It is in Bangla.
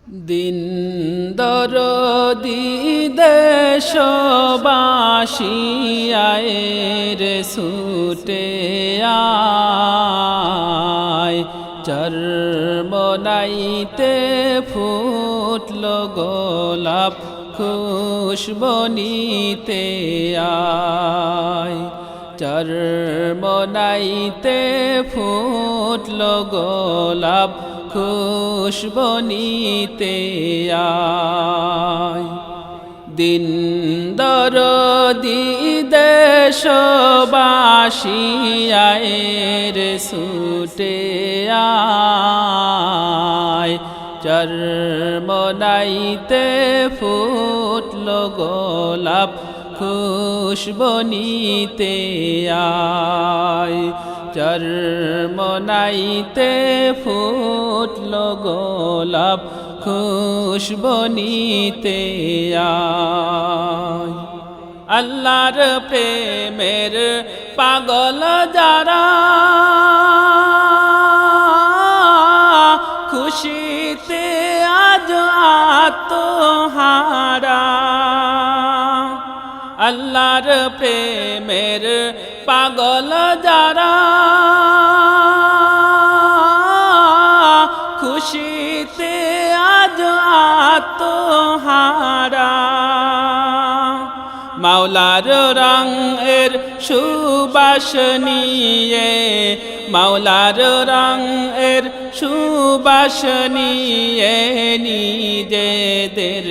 দিন দরদি দেশবাসী আয় রে ছুটে আয়, চরমনাইতে ফুটল গোলাপ খুশবনিতে আয়, চরমনাইতে ফুটল গোলাপ খুশবনিতে আয়। দিন দরদি দেশবাসী আয় রে ছুটে আয়, চরমনাইতে ফুটল গোলাপ খুশবনিতে আয়, চরমনাইতে ফুটল গোলাপ খুশবনিতে আয়। আল্লাহর প্রেমের পাগল যারা, খুশিতে আজ আত্মহারা। আল্লাহর প্রেমের পাগল যারা, খুশিতে আজ আত্মহারা। মাওলার রঙের সুবাস নিয়ে, মাওলার রঙের সুবাস নিয়ে নিজেদের